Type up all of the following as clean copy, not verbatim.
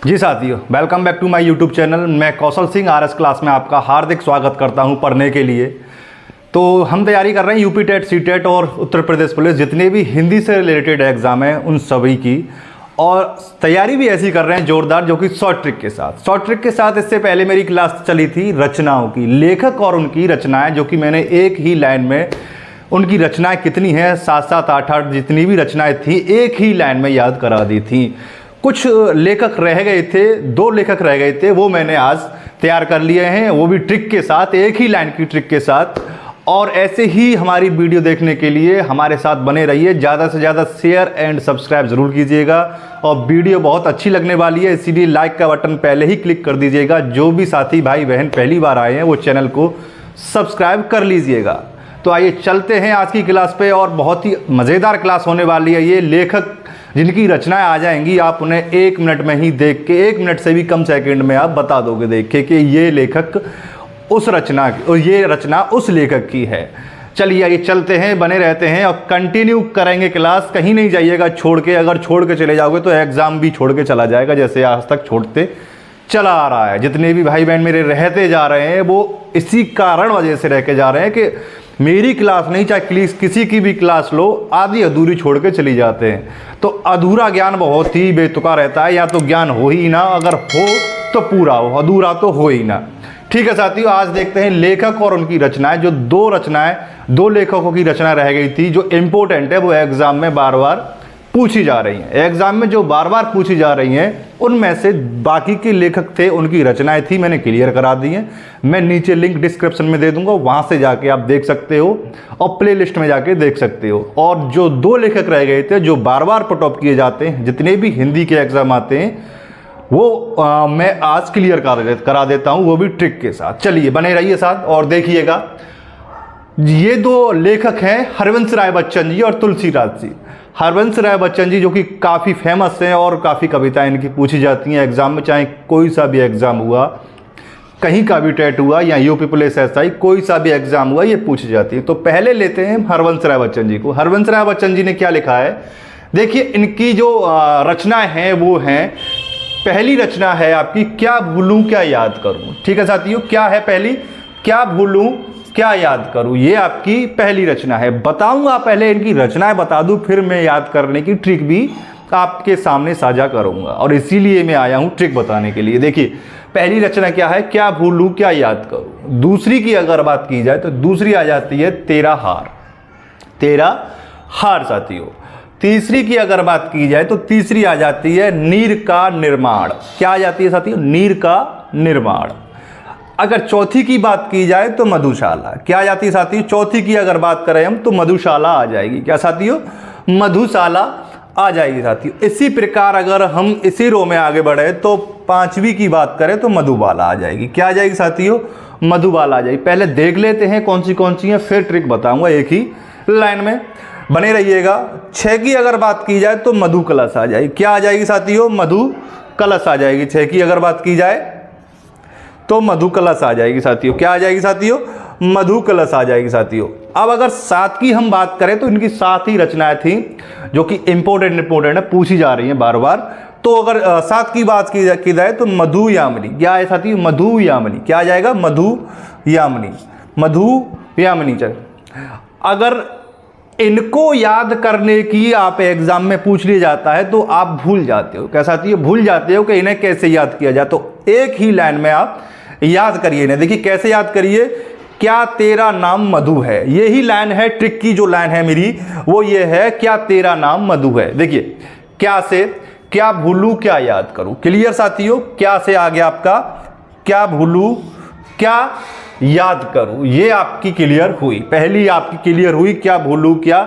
जी साथियों, welcome back to my YouTube channel. मैं Kaushal Singh RS class में आपका हार्दिक स्वागत करता हूं पढ़ने के लिए। तो हम तैयारी कर रहे हैं यूपी टेट, सी टेट और उत्तर प्रदेश पुलिस, जितने भी हिंदी से रिलेटेड एग्ज़ाम हैं उन सभी की। और तैयारी भी ऐसी कर रहे हैं जोरदार, जो कि शॉर्ट ट्रिक के साथ। इससे पहले मेरी क्लास चली थी रचनाओं की, लेखक और उनकी रचनाएँ, जो कि मैंने एक ही लाइन में उनकी रचनाएँ कितनी हैं, 7-7, 8-8 जितनी भी रचनाएँ थी एक ही लाइन में याद करा दी थी। कुछ लेखक रह गए थे, 2 लेखक रह गए थे, वो मैंने आज तैयार कर लिए हैं, वो भी ट्रिक के साथ, एक ही लाइन की ट्रिक के साथ। और ऐसे ही हमारी वीडियो देखने के लिए हमारे साथ बने रहिए। ज़्यादा से ज़्यादा शेयर एंड सब्सक्राइब ज़रूर कीजिएगा। और वीडियो बहुत अच्छी लगने वाली है, इसीलिए लाइक का बटन पहले ही क्लिक कर दीजिएगा। जो भी साथी भाई बहन पहली बार आए हैं वो चैनल को सब्सक्राइब कर लीजिएगा। तो आइए चलते हैं आज की क्लास पे, और बहुत ही मज़ेदार क्लास होने वाली है। ये लेखक जिनकी रचनाएं आ जाएंगी, आप उन्हें 1 मिनट में ही देख के, 1 मिनट से भी कम सेकंड में आप बता दोगे देख के कि ये लेखक उस रचना और ये रचना उस लेखक की है। चलिए आइए चलते हैं, बने रहते हैं और कंटिन्यू करेंगे क्लास। कहीं नहीं जाइएगा छोड़ के। अगर छोड़ के चले जाओगे तो एग्ज़ाम भी छोड़ के चला जाएगा, जैसे आज तक छोड़ते चला आ रहा है। जितने भी भाई बहन मेरे रहते जा रहे हैं वो इसी कारण वजह से रह के जा रहे हैं कि मेरी क्लास नहीं, चाहे किसी की भी क्लास लो, आधी अधूरी छोड़ के चली जाते हैं। तो अधूरा ज्ञान बहुत ही बेतुका रहता है, या तो ज्ञान हो ही ना, अगर हो तो पूरा हो, अधूरा तो हो ही ना। ठीक है साथियों, आज देखते हैं लेखक और उनकी रचनाएं। जो 2 लेखकों की रचना रह गई थी, जो इम्पोर्टेंट है, वो एग्जाम में बार बार पूछी जा रही हैं। एग्जाम में जो बार बार पूछी जा रही हैं उनमें से बाकी के लेखक थे, उनकी रचनाएं थी, मैंने क्लियर करा दी हैं। मैं नीचे लिंक डिस्क्रिप्शन में दे दूंगा, वहां से जाके आप देख सकते हो और प्लेलिस्ट में जाके देख सकते हो। और जो 2 लेखक रह गए थे, जो बार बार पुट ऑफ किए जाते हैं, जितने भी हिंदी के एग्जाम आते हैं, वो मैं आज क्लियर करा देता हूँ, वो भी ट्रिक के साथ। चलिए बने रहिए साथ और देखिएगा। ये 2 लेखक हैं, हरवंश राय बच्चन जी और तुलसीदास जी। हरवंश राय बच्चन जी जो कि काफ़ी फेमस हैं और काफ़ी कविताएं इनकी पूछी जाती हैं एग्ज़ाम में, चाहे कोई सा भी एग्ज़ाम हुआ, कहीं का भी टेट हुआ या यूपी पुलिस SI, कोई सा भी एग्ज़ाम हुआ, ये पूछी जाती है। तो पहले लेते हैं हरवंश राय बच्चन जी को। हरवंश राय बच्चन जी ने क्या लिखा है, देखिए। इनकी जो रचनाएँ हैं वो हैं, पहली रचना है आपकी, क्या भूलूं क्या याद करूं। ठीक है साथियों, क्या है पहली, क्या भूलूं क्या याद करूं, ये आपकी पहली रचना है। बताऊंगा, पहले इनकी रचनाएं बता दूं, फिर मैं याद करने की ट्रिक भी आपके सामने साझा करूंगा, और इसीलिए मैं आया हूं ट्रिक बताने के लिए। देखिए पहली रचना क्या है, क्या भूलूं क्या याद करूं। दूसरी की अगर बात की जाए तो दूसरी आ जाती है तेरा हार साथियों। तीसरी की अगर बात की जाए तो तीसरी आ जाती है नीर का निर्माण। क्या आ जाती है साथियों, नीर का निर्माण। अगर चौथी की बात की जाए तो मधुशाला। क्या आ जाती है साथियों, चौथी की अगर बात करें हम तो मधुशाला आ जाएगी। क्या साथियों, मधुशाला आ जाएगी साथियों। इसी प्रकार अगर हम इसी रो में आगे बढ़े तो 5वीं की बात करें तो मधुबाला आ जाएगी। क्या आ जाएगी साथियों, मधुबाला आ जाएगी। पहले देख लेते हैं कौन सी है, फिर ट्रिक बताऊंगा एक ही लाइन में, बने रहिएगा। 6 की अगर बात की जाए तो मधु कलश आ जाएगी। क्या आ जाएगी साथियों, मधु कलश आ जाएगी। 6 की अगर बात की जाए तो मधु कलश आ जाएगी साथियों। क्या आ जाएगी साथियों, मधु कलश आ जाएगी साथियों। अब अगर 7 की हम बात करें तो इनकी 7 ही रचनाएं थी, जो कि इंपॉर्टेंट है, पूछी जा रही हैं बार बार। तो अगर 7 की बात की जाए तो मधु यामिनी। क्या है साथियों, मधु यामिनी। क्या आ जाएगा, मधु यामिनी। चल, अगर इनको याद करने की आप एग्जाम में पूछ लिया जाता है तो आप भूल जाते हो। क्या साथियों, भूल जाते हो कि इन्हें कैसे याद किया जाए। तो एक ही लाइन में आप याद करिए इन्हें। देखिए कैसे याद करिए, क्या तेरा नाम मधु है। यही लाइन है, ट्रिक की जो लाइन है मेरी वो ये है, क्या तेरा नाम मधु है। देखिए क्या से क्या भूलूं क्या याद करूं। क्लियर साथियों, क्या से आ गया आपका क्या भूलूं क्या याद करूं, ये आपकी क्लियर हुई, पहली आपकी क्लियर हुई, क्या भूलूं क्या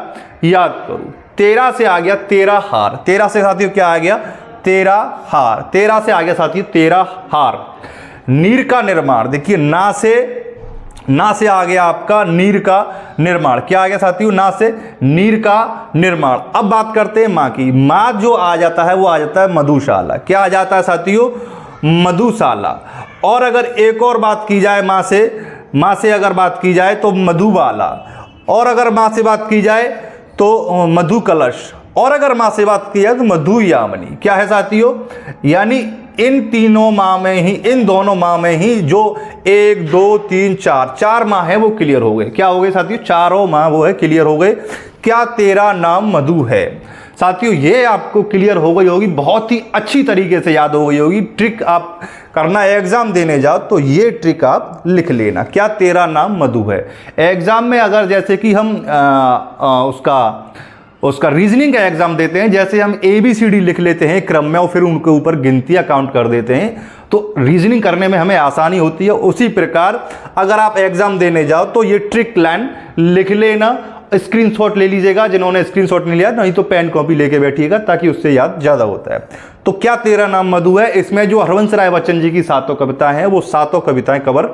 याद करूं। 13 से आ गया तेरा हार। 13 से साथियों क्या आ गया, तेरा हार। 13 से आ गया साथियों तेरा हार। नीर का निर्माण। देखिए ना से आ गया आपका नीर का निर्माण। क्या आ गया साथियों, ना से नीर का निर्माण। अब बात करते हैं माँ की। माँ जो आ जाता है वो आ जाता है मधुशाला। क्या आ जाता है साथियों, मधुशाला। और अगर एक और बात की जाए माँ से अगर बात की जाए तो मधुबाला। और अगर माँ से बात की जाए तो मधु कलश। और अगर माँ से बात की जाए तो मधु यामिनी। क्या है साथियों, यानी इन तीनों माह में ही, इन दोनों माह में ही जो 1 2 3 4 माह है वो क्लियर हो गए। क्या हो गए साथियों? चारों माह वो है क्लियर हो गए। क्या तेरा नाम मधु है? साथियों ये आपको क्लियर हो गई होगी, बहुत ही अच्छी तरीके से याद हो गई होगी। ट्रिक आप करना, एग्जाम देने जाओ तो ये ट्रिक आप लिख लेना, क्या तेरा नाम मधु है। एग्जाम में अगर जैसे कि हम उसका रीजनिंग का एग्जाम देते हैं, जैसे हम ABCD लिख लेते हैं क्रम में और फिर उनके ऊपर गिनतियां काउंट कर देते हैं, तो रीजनिंग करने में हमें आसानी होती है। उसी प्रकार अगर आप एग्जाम देने जाओ तो ये ट्रिक लाइन लिख लेना, स्क्रीनशॉट ले लीजिएगा, जिन्होंने स्क्रीनशॉट नहीं लिया नहीं तो पेन कॉपी लेके बैठिएगा, ताकि उससे याद ज़्यादा होता है। तो क्या तेरा नाम मधु है, इसमें जो हरवंश राय बच्चन जी की 7 कविताएं हैं वो 7 कविताएं कवर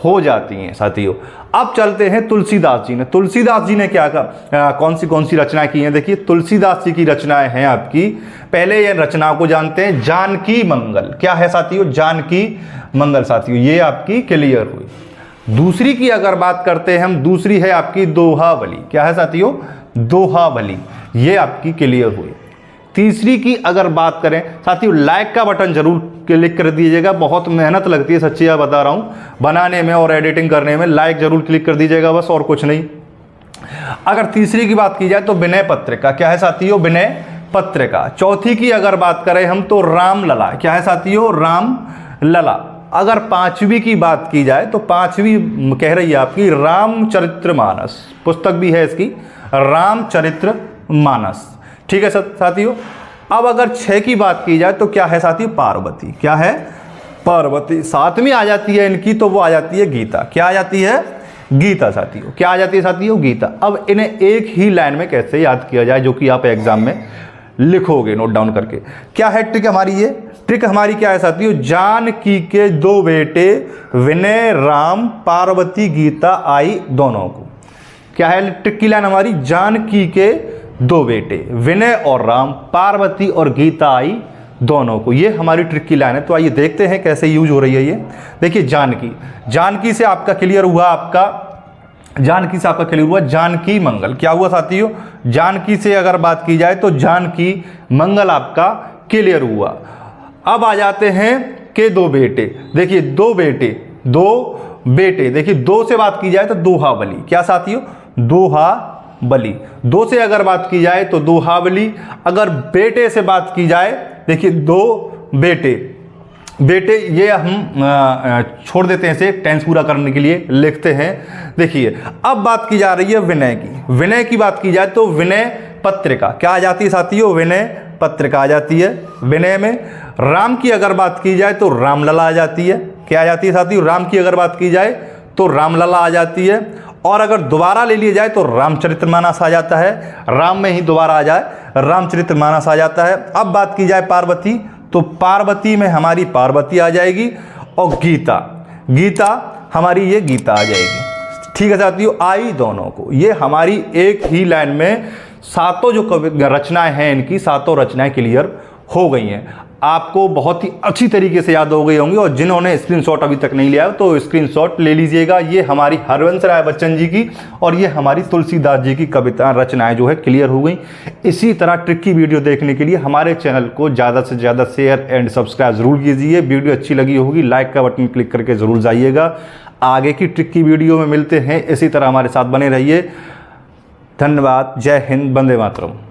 हो जाती हैं साथियों। अब चलते हैं तुलसीदास जी ने। तुलसीदास जी ने क्या कहा, कौन सी रचनाएं की हैं? देखिए तुलसीदास जी की रचनाएं हैं आपकी, पहले ये रचनाओं को जानते हैं। जानकी मंगल, क्या है साथियों? जानकी मंगल साथियों, ये आपकी क्लियर हुई। दूसरी की अगर बात करते हैं हम, दूसरी है आपकी दोहावली। क्या है साथियों? दोहावली, ये आपकी क्लियर हुई। तीसरी की अगर बात करें साथियों, लाइक का बटन जरूर क्लिक कर दीजिएगा, बहुत मेहनत लगती है सच्ची बात बता रहा हूं बनाने में और एडिटिंग करने में। लाइक जरूर क्लिक कर दीजिएगा बस, और कुछ नहीं। अगर तीसरी की बात की जाए तो विनय पत्रिका। क्या है साथियों? विनय पत्रिका। चौथी की अगर बात करें हम तो रामलला। क्या है साथियों? रामलला। अगर पांचवी की बात की जाए तो पांचवी कह रही है आपकी रामचरितमानस, पुस्तक भी है इसकी, रामचरितमानस। ठीक है साथियों। अब अगर 6 की बात की जाए तो क्या है साथियों? पार्वती। क्या है? पार्वती। 7वीं आ जाती है इनकी, तो वो आ जाती है गीता। क्या आ जाती है? गीता साथियों। क्या आ जाती है साथियों? गीता। अब इन्हें एक ही लाइन में कैसे याद किया जाए, जो कि आप एग्जाम में लिखोगे नोट डाउन करके। क्या है ट्रिक हमारी? ये ट्रिक हमारी क्या है साथियों? जानकी के 2 बेटे विनय राम पार्वती गीता आई दोनों को। क्या है ट्रिक की लाइन हमारी? जानकी के 2 बेटे विनय और राम, पार्वती और गीता आई दोनों को। ये हमारी ट्रिक की लाइन है। तो आइए देखते हैं कैसे यूज हो रही है ये। देखिए जानकी से आपका क्लियर हुआ, जानकी से आपका क्लियर हुआ जानकी मंगल। क्या हुआ साथियों? जानकी से अगर बात की जाए तो जानकी मंगल आपका क्लियर हुआ। अब आ जाते हैं के 2 बेटे। देखिए 2 बेटे, देखिए 2 से बात की जाए तो दोहावली। क्या साथियों? दोहावली। 2 से अगर बात की जाए तो दोहावली। अगर बेटे से बात की जाए, देखिए 2 बेटे ये हम छोड़ देते हैं, इसे टेंस पूरा करने के लिए लिखते हैं। देखिए अब बात की जा रही है विनय की। विनय की बात की जाए तो विनय पत्रिका। क्या आ जाती है साथियों? विनय पत्रिका आ जाती है विनय में। राम की अगर बात की जाए तो रामलला आ जाती है। क्या आ जाती है साथियों? राम की अगर बात की जाए तो रामलला आ जाती है। और अगर दोबारा ले लिया जाए तो रामचरितमानस आ जाता है। राम में ही दोबारा आ जाए रामचरितमानस आ जाता है। अब बात की जाए पार्वती, तो पार्वती में हमारी पार्वती आ जाएगी, और गीता हमारी ये गीता आ जाएगी। ठीक है साथियों, आई दोनों को। ये हमारी एक ही लाइन में 7 जो रचनाएं हैं, इनकी 7 रचनाएं क्लियर हो गई हैं। आपको बहुत ही अच्छी तरीके से याद हो गई होंगी, और जिन्होंने स्क्रीनशॉट अभी तक नहीं लिया तो स्क्रीनशॉट ले लीजिएगा। ये हमारी हरवंश राय बच्चन जी की और ये हमारी तुलसीदास जी की कविता रचनाएं जो है क्लियर हो गई। इसी तरह ट्रिक की वीडियो देखने के लिए हमारे चैनल को ज़्यादा से ज़्यादा शेयर एंड सब्सक्राइब जरूर कीजिए। वीडियो अच्छी लगी होगी लाइक का बटन क्लिक करके ज़रूर जाइएगा। आगे की ट्रिक की वीडियो में मिलते हैं, इसी तरह हमारे साथ बने रहिए। धन्यवाद। जय हिंद, वंदे मातरम।